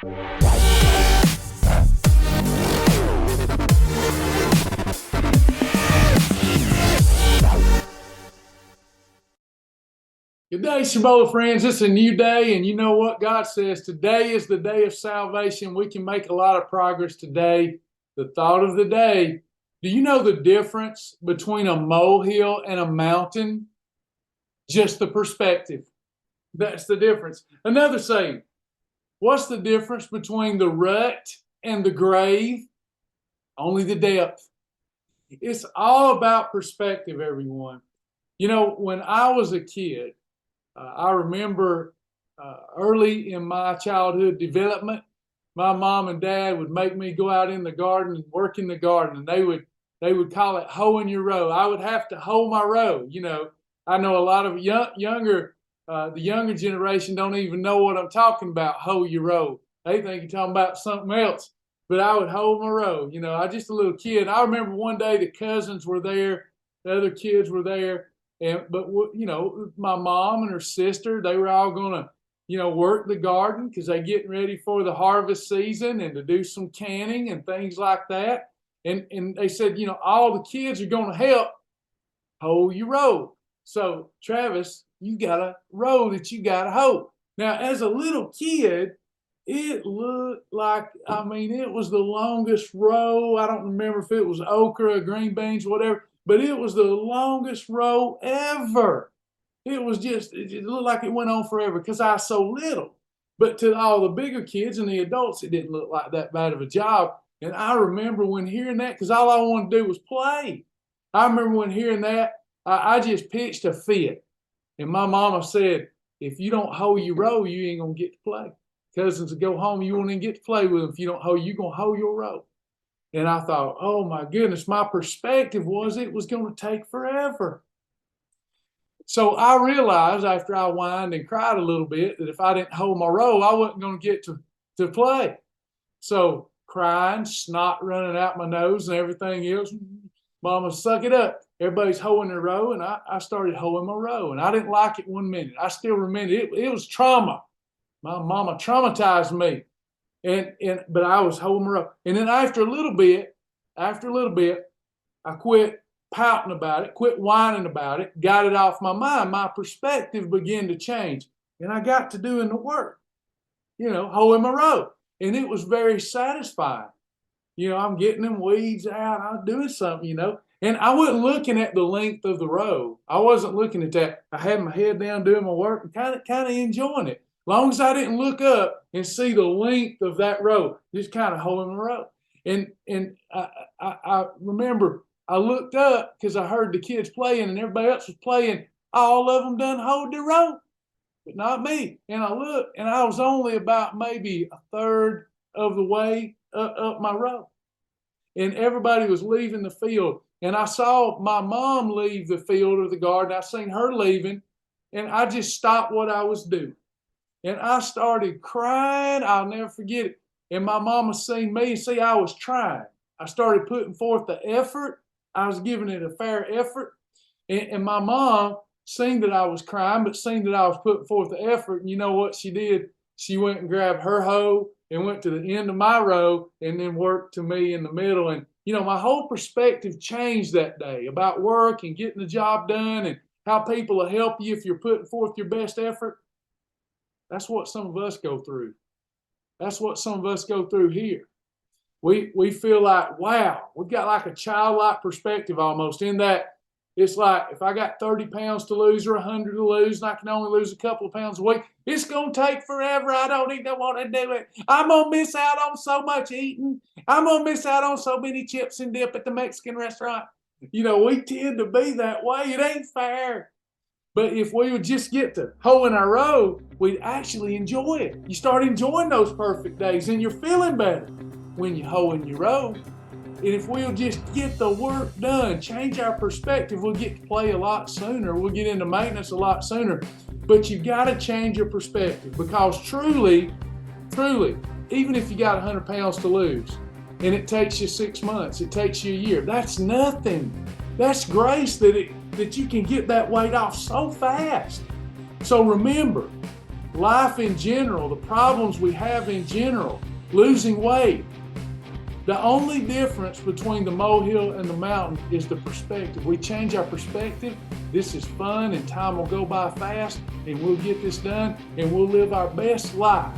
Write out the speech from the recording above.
Good day, Shibboleth friends. It's a new day, and you know what God says? Today is the day of salvation. We can make a lot of progress today. The thought of the day, do you know the difference between a molehill and a mountain? Just the perspective. That's the difference. Another saying, what's the difference between the rut and the grave? Only the depth. It's all about perspective, everyone. You know, when I was a kid, I remember early in my childhood development, my mom and dad would make me go out in the garden and work in the garden, and they would call it hoeing your row. I would have to hoe my row. You know, I know a lot of the younger generation don't even know what I'm talking about. Hoe your row. They think you're talking about something else. But I would hoe my row. You know, I just a little kid. I remember one day the cousins were there, the other kids were there. But you know, my mom and her sister, they were all gonna, you know, work the garden because they're getting ready for the harvest season and to do some canning and things like that. And they said, you know, all the kids are gonna help hoe your row. So Travis, you got a row that you gotta hoe. Now, as a little kid, it looked like, I mean, it was the longest row. I don't remember if it was okra or green beans, whatever. But it was the longest row ever. It looked like it went on forever because I was so little. But to all the bigger kids and the adults, it didn't look like that bad of a job. And I remember when hearing that, because all I wanted to do was play. I remember when hearing that, I just pitched a fit. And my mama said, if you don't hoe your row, you ain't going to get to play. Cousins will go home, you won't even get to play with them. If you don't hoe, you're going to hoe your row. And I thought, oh my goodness, my perspective was it was going to take forever. So I realized after I whined and cried a little bit that if I didn't hold my row, I wasn't going to get to play. So crying, snot running out my nose and everything else, Mama, suck it up. Everybody's hoeing their row, and I started hoeing my row. And I didn't like it 1 minute. I still remember it was trauma. My mama traumatized me. But I was hoeing my row. And then after a little bit, I quit pouting about it, quit whining about it, got it off my mind. My perspective began to change. And I got to doing the work, you know, hoeing my row. And it was very satisfying. You know, I'm getting them weeds out. I'm doing something, you know. And I wasn't looking at the length of the row. I wasn't looking at that. I had my head down doing my work and kind of enjoying it. Long as I didn't look up and see the length of that row, just kind of hoeing the row. And I remember I looked up because I heard the kids playing and everybody else was playing. All of them done hoed their row, but not me. And I looked, and I was only about maybe a third of the way up my row. And everybody was leaving the field. And I saw my mom leave the field or the garden. I seen her leaving, and I just stopped what I was doing. And I started crying. I'll never forget it. And my mama seen me and see I was trying. I started putting forth the effort. I was giving it a fair effort. And my mom seen that I was crying, but seen that I was putting forth the effort. And you know what she did? She went and grabbed her hoe and went to the end of my row and then worked to me in the middle. And, you know, my whole perspective changed that day about work and getting the job done and how people will help you if you're putting forth your best effort. That's what some of us go through. That's what some of us go through here. We feel like, wow, we've got like a childlike perspective almost in that it's like if I got 30 pounds to lose or 100 to lose and I can only lose a couple of pounds a week, it's going to take forever. I don't even want to do it. I'm going to miss out on so much eating. I'm going to miss out on so many chips and dip at the Mexican restaurant. You know, we tend to be that way. It ain't fair. But if we would just get to hoeing our row, we'd actually enjoy it. You start enjoying those perfect days and you're feeling better when you're hoeing your row. And if we'll just get the work done, change our perspective, we'll get to play a lot sooner. We'll get into maintenance a lot sooner. But you've got to change your perspective because truly, even if you got 100 pounds to lose and it takes you 6 months, it takes you a year, that's nothing. That's grace that you can get that weight off so fast. So remember, life in general, the problems we have in general, losing weight. The only difference between the molehill and the mountain is the perspective. We change our perspective. This is fun and time will go by fast and we'll get this done and we'll live our best life.